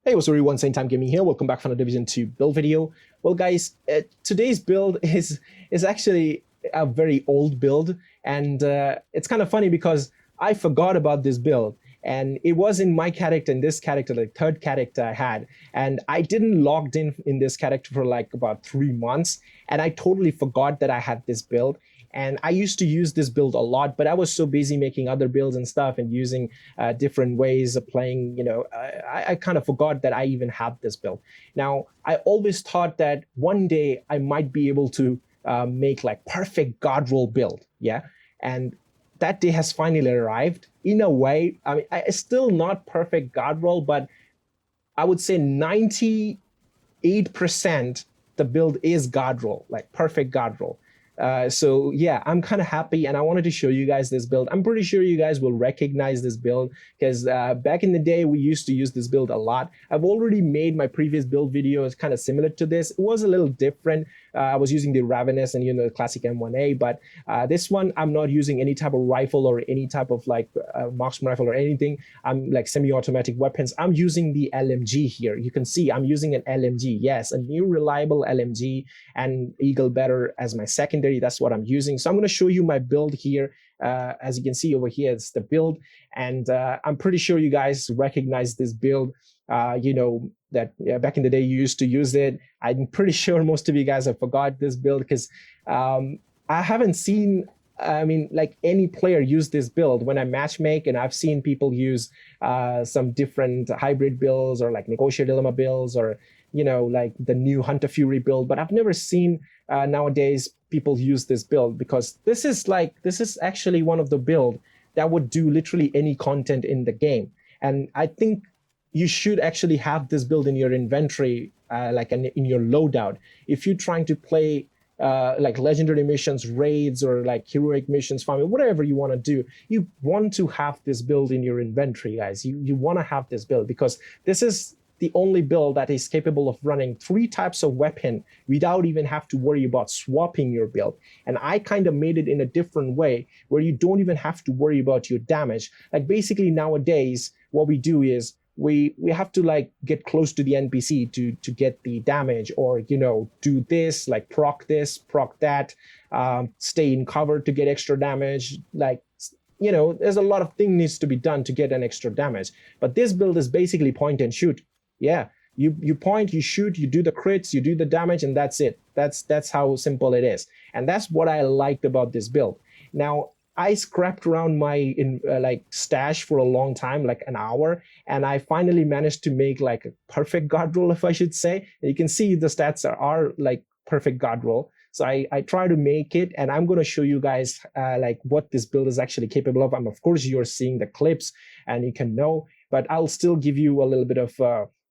Hey, what's up everyone, Same Time Gaming here. Welcome back for another Division 2 build video. Well guys, today's build is actually a very old build, and it's kind of funny because I forgot about this build, and it was in my character, in this character, the third character I had, and I didn't logged in this character for like about 3 months, and I totally forgot that I had this build. And I used to use this build a lot, but I was so busy making other builds and stuff and using different ways of playing, I kind of forgot that I even had this build. Now, I always thought that one day I might be able to make like perfect god roll build, yeah? And that day has finally arrived. In a way, I mean, it's still not perfect god roll, but I would say 98% the build is god roll, like perfect god roll. So yeah, I'm kind of happy, and I wanted to show you guys this build. I'm pretty sure you guys will recognize this build because back in the day we used to use this build a lot. I've already made my previous build videos kind of similar to this. It was a little different. I was using the Ravenous and the classic M1A, but this one I'm not using any type of rifle or any type of like marksman rifle or anything. I'm like semi-automatic weapons. I'm using the LMG here. You can see I'm using an LMG. Yes, a new reliable LMG, and Eagle Better as my secondary. That's what I'm using. So I'm going to show you my build here. As you can see over here, it's the build, and I'm pretty sure you guys recognize this build. That back in the day you used to use it. I'm pretty sure most of you guys have forgot this build because I haven't seen, I mean, like any player use this build when I matchmake, and I've seen people use some different hybrid builds or like Negotiator Dilemma builds, or like the new Hunter Fury build, but I've never seen nowadays people use this build, because this is actually one of the build that would do literally any content in the game. And I think you should actually have this build in your inventory, like in your loadout. If you're trying to play like legendary missions, raids, or like heroic missions, farming, whatever you want to do, you want to have this build in your inventory, guys. You want to have this build because this is the only build that is capable of running 3 types of weapon without even have to worry about swapping your build. And I kind of made it in a different way where you don't even have to worry about your damage. Like basically nowadays, what we do is we have to like get close to the NPC to get the damage, or do this, like proc this, proc that, stay in cover to get extra damage. Like there's a lot of things needs to be done to get an extra damage. But this build is basically point and shoot. Yeah, you point, you shoot, you do the crits, you do the damage, and that's it. That's how simple it is. And that's what I liked about this build. Now, I scrapped around my like stash for a long time, like an hour, and I finally managed to make like a perfect god roll, if I should say. You can see the stats are like perfect god roll. So I try to make it, and I'm going to show you guys like what this build is actually capable of. And of course, you're seeing the clips and you can know, but I'll still give you a little bit of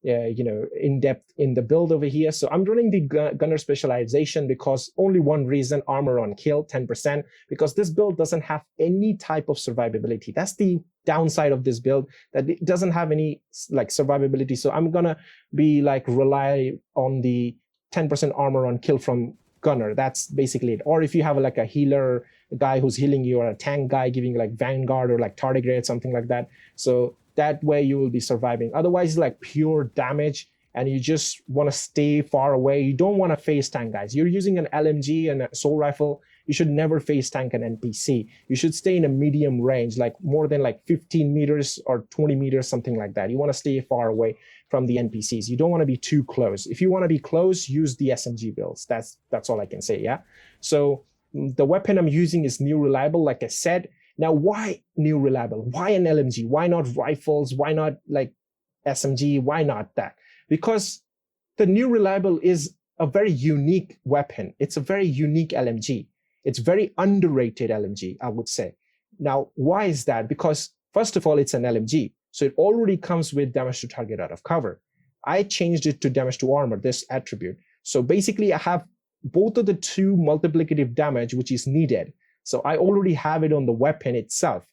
in depth in the build over here. So I'm running the gunner specialization because only one reason: armor on kill 10%, because this build doesn't have any type of survivability. That's the downside of this build, that it doesn't have any like survivability. So I'm gonna be like rely on the 10% armor on kill from gunner. That's basically it. Or if you have like a healer, a guy who's healing you, or a tank guy giving you like vanguard or like tardigrade, something like that. So that way you will be surviving. Otherwise, it's like pure damage, and you just want to stay far away. You don't want to face tank guys. You're using an LMG and a assault rifle. You should never face tank an NPC. You should stay in a medium range, like more than like 15 meters or 20 meters, something like that. You want to stay far away from the NPCs. You don't want to be too close. If you want to be close, use the SMG builds. That's all I can say, yeah? So the weapon I'm using is new reliable, like I said. Now, why new reliable? Why an LMG? Why not rifles? Why not like SMG? Why not that? Because the new reliable is a very unique weapon. It's a very unique LMG. It's very underrated LMG, I would say. Now, why is that? Because first of all, it's an LMG. So it already comes with damage to target out of cover. I changed it to damage to armor, this attribute. So basically I have both of the 2 multiplicative damage, which is needed. So I already have it on the weapon itself,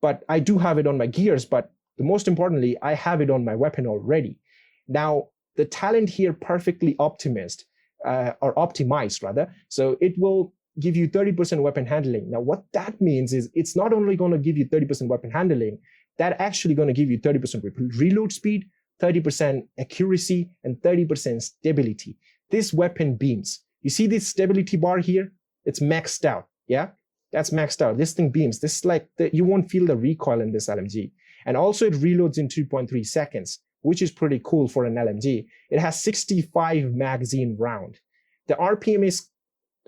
but I do have it on my gears, but the most importantly, I have it on my weapon already. Now, the talent here perfectly optimized, or optimized rather. So it will give you 30% weapon handling. Now, what that means is it's not only going to give you 30% weapon handling, that actually going to give you 30% reload speed, 30% accuracy, and 30% stability. This weapon beams. You see this stability bar here? It's maxed out, yeah? That's maxed out. This thing beams. This is like, you won't feel the recoil in this LMG. And also it reloads in 2.3 seconds, which is pretty cool for an LMG. It has 65 magazine round. The RPM is,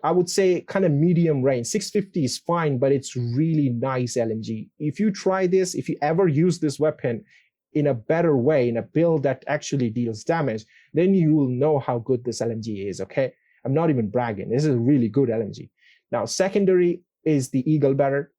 I would say, kind of medium range. 650 is fine, but it's really nice LMG. If you try this, if you ever use this weapon in a better way, in a build that actually deals damage, then you will know how good this LMG is, okay? I'm not even bragging. This is a really good LMG. Now, secondary is the Eagle Bearer,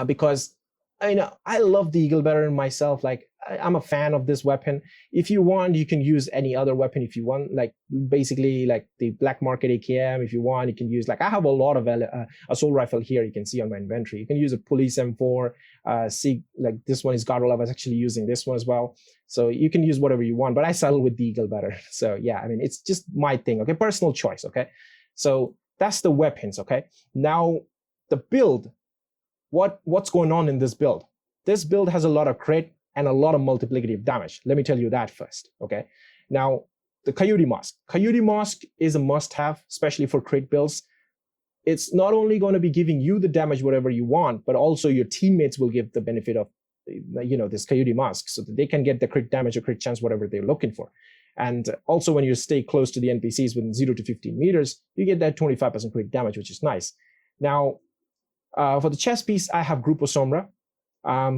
because I love the Eagle Bearer myself. Like, I'm a fan of this weapon. If you want, you can use any other weapon if you want, like basically like the black market AKM. If you want, you can use, like, I have a lot of assault rifle here. You can see on my inventory. You can use a Police M4. See, like this one is Godroll. I was actually using this one as well. So you can use whatever you want, but I settle with the Eagle Bearer. So yeah, I mean, it's just my thing. Okay, personal choice. Okay, so that's the weapons. Okay, now the build. What's going on in this build? This build has a lot of crit and a lot of multiplicative damage. Let me tell you that first, okay? Now, the Coyote Mask. Coyote Mask is a must-have, especially for crit builds. It's not only going to be giving you the damage whatever you want, but also your teammates will give the benefit of, this Coyote Mask, so that they can get the crit damage or crit chance, whatever they're looking for. And also when you stay close to the NPCs within 0 to 15 meters, you get that 25% crit damage, which is nice. Now, for the chest piece, I have Grupo Sombra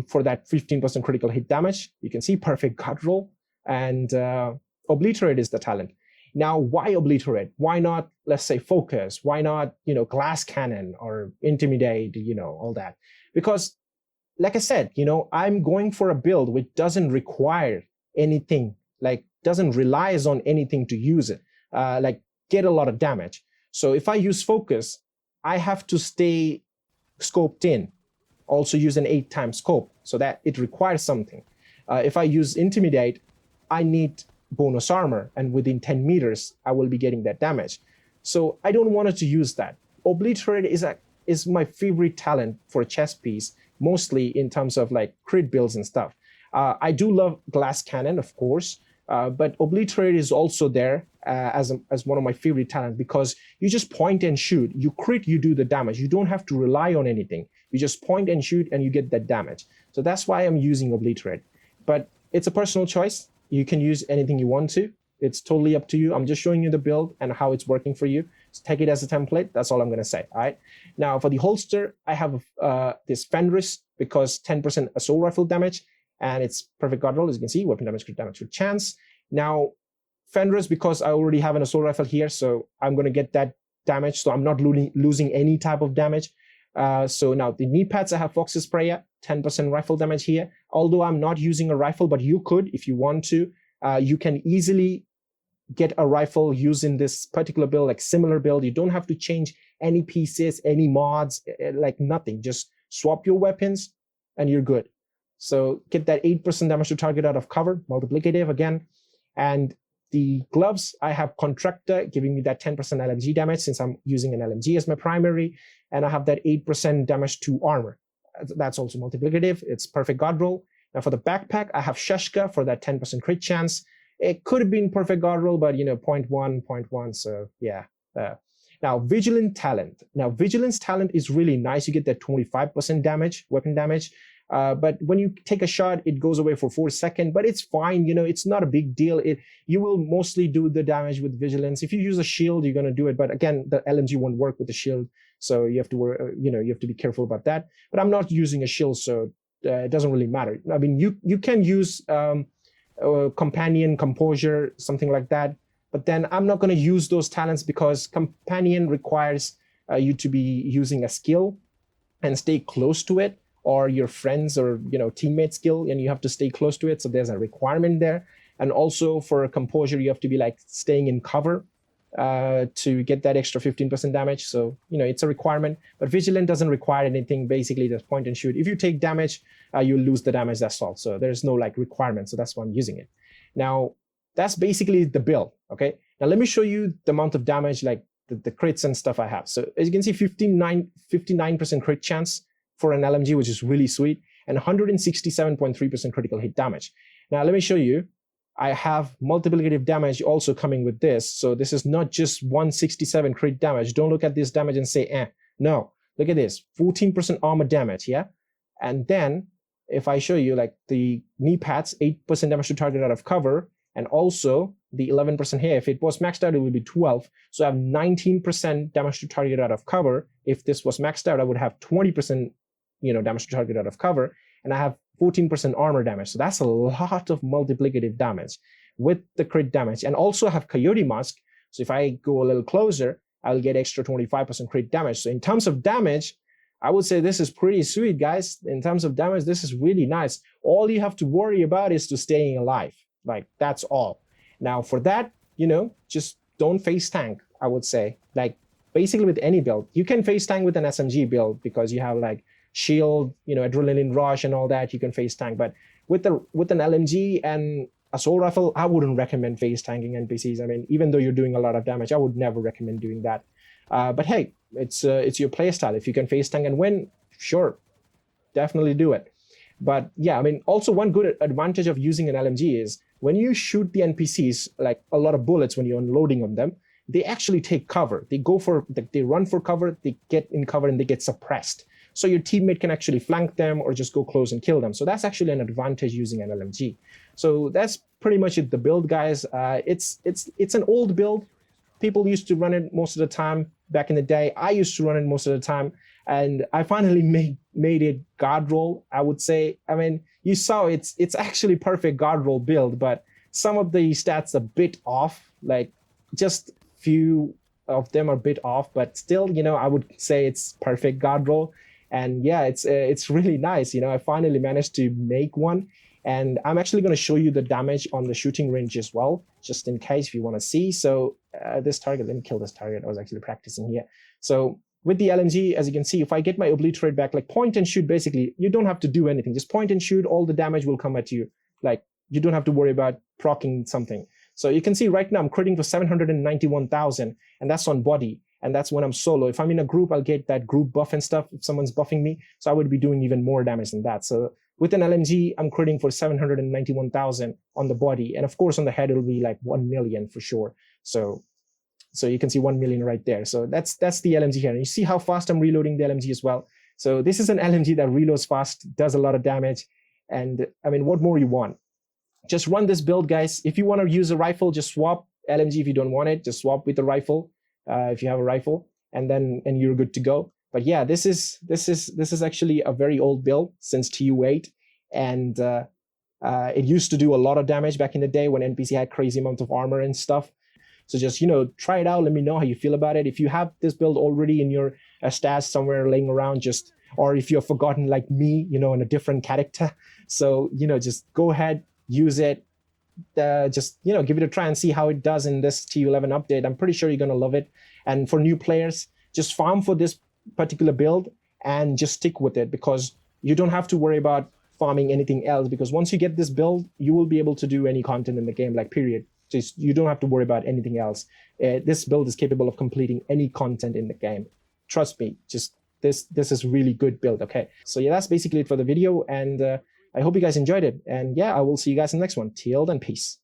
for that 15% critical hit damage. You can see perfect gut roll, and Obliterate is the talent. Now, why Obliterate? Why not, let's say, Focus? Why not, Glass Cannon or Intimidate, all that? Because, like I said, I'm going for a build which doesn't require anything, like doesn't rely on anything to use it, like get a lot of damage. So if I use Focus, I have to stay scoped in, also use an 8-time scope, so that it requires something. If I use Intimidate, I need bonus armor, and within 10 meters, I will be getting that damage. So I don't want to use that. Obliterate is my favorite talent for a chest piece, mostly in terms of like crit builds and stuff. I do love Glass Cannon, of course, but Obliterate is also there as one of my favorite talents, because you just point and shoot. You crit, you do the damage. You don't have to rely on anything. You just point and shoot and you get that damage. So that's why I'm using Obliterate. But it's a personal choice. You can use anything you want to. It's totally up to you. I'm just showing you the build and how it's working for you. So take it as a template. That's all I'm going to say. All right. Now for the holster, I have this Fenris, because 10% assault rifle damage, and it's perfect guard roll, as you can see, weapon damage, crit damage with chance. Now, Fenris, because I already have an assault rifle here, so I'm going to get that damage, so I'm not losing any type of damage. So now the knee pads, I have Fox's Prayer, 10% rifle damage here. Although I'm not using a rifle, but you could, if you want to, you can easily get a rifle using this particular build, like similar build. You don't have to change any pieces, any mods, like nothing. Just swap your weapons and you're good. So get that 8% damage to target out of cover, multiplicative again. And the gloves, I have Contractor giving me that 10% LMG damage, since I'm using an LMG as my primary. And I have that 8% damage to armor. That's also multiplicative. It's perfect guard roll. Now for the backpack, I have Sheshka for that 10% crit chance. It could have been perfect guard roll, but 0.1. So yeah. Now Vigilant talent. Now Vigilance talent is really nice. You get that 25% damage, weapon damage. But when you take a shot, it goes away for 4 seconds, but it's fine. It's not a big deal. You will mostly do the damage with Vigilance. If you use a shield, you're going to do it. But again, the LMG won't work with the shield. So you have to, you have to be careful about that. But I'm not using a shield, so it doesn't really matter. I mean, you can use Companion, Composure, something like that. But then I'm not going to use those talents, because Companion requires you to be using a skill and stay close to it, or your friends or teammate skill, and you have to stay close to it. So there's a requirement there. And also for Composure, you have to be like staying in cover to get that extra 15% damage. So it's a requirement. But Vigilant doesn't require anything. Basically, just point and shoot. If you take damage, you lose the damage. That's all. So there's no like requirement. So that's why I'm using it. Now that's basically the build. Okay. Now let me show you the amount of damage, like the crits and stuff I have. So as you can see, 59% crit chance for an LMG, which is really sweet, and 167.3% critical hit damage. Now let me show you. I have multiplicative damage also coming with this. So this is not just 167 crit damage. Don't look at this damage and say, eh. No, look at this, 14% armor damage, yeah? And then if I show you like the knee pads, 8% damage to target out of cover, and also the 11% here. If it was maxed out, it would be 12. So I have 19% damage to target out of cover. If this was maxed out, I would have 20%, damage to target out of cover, and I have 14% armor damage. So that's a lot of multiplicative damage with the crit damage. And also I have Coyote Mask. So if I go a little closer, I'll get extra 25% crit damage. So in terms of damage, I would say this is pretty sweet, guys. In terms of damage, this is really nice. All you have to worry about is to staying alive. Like, that's all. Now for that, just don't face tank, I would say. Like, basically with any build. You can face tank with an SMG build because you have like shield, adrenaline rush and all that. You can face tank. But with an LMG and assault rifle, I wouldn't recommend face tanking NPCs. I mean, even though you're doing a lot of damage, I would never recommend doing that. But hey, it's your playstyle. If you can face tank and win, sure, definitely do it. But yeah, I mean, also one good advantage of using an LMG is when you shoot the NPCs, like a lot of bullets when you're unloading on them, they actually take cover. They run for cover, they get in cover, and they get suppressed. So your teammate can actually flank them or just go close and kill them. So that's actually an advantage using an LMG. So that's pretty much it, the build, guys. It's an old build. People used to run it most of the time back in the day. I used to run it most of the time. And I finally made it guard roll, I would say. I mean, you saw it's actually perfect guard roll build, but some of the stats are a bit off. Like, just few of them are a bit off, but still, I would say it's perfect guard roll. And yeah, it's really nice. I finally managed to make one. And I'm actually going to show you the damage on the shooting range as well, just in case if you want to see. So this target, let me kill this target. I was actually practicing here. So with the LMG, as you can see, if I get my obliterate back, like point and shoot, basically, you don't have to do anything. Just point and shoot, all the damage will come at you. Like, you don't have to worry about proccing something. So you can see right now I'm critting for 791,000, and that's on body. And that's when I'm solo. If I'm in a group, I'll get that group buff and stuff if someone's buffing me. So I would be doing even more damage than that. So with an LMG, I'm critting for 791,000 on the body. And of course, on the head, it'll be like 1 million for sure. So you can see 1 million right there. So that's the LMG here. And you see how fast I'm reloading the LMG as well. So this is an LMG that reloads fast, does a lot of damage. And I mean, what more you want? Just run this build, guys. If you want to use a rifle, just swap LMG. If you don't want it, just swap with the rifle. If you have a rifle, and you're good to go. But yeah, this is actually a very old build since TU8, and it used to do a lot of damage back in the day when NPC had crazy amounts of armor and stuff. So just try it out. Let me know how you feel about it. If you have this build already in your stash somewhere laying around, or if you're forgotten like me, in a different character, so just go ahead, use it. Just give it a try and see how it does in this TU11 update. I'm pretty sure you're gonna love it. And for new players, just farm for this particular build and just stick with it, because you don't have to worry about farming anything else, because once you get this build, you will be able to do any content in the game, like period. Just you don't have to worry about anything else. This build is capable of completing any content in the game. Trust me, just this is really good build. Okay, so yeah, that's basically it for the video, and I hope you guys enjoyed it. And yeah, I will see you guys in the next one. Till then, peace.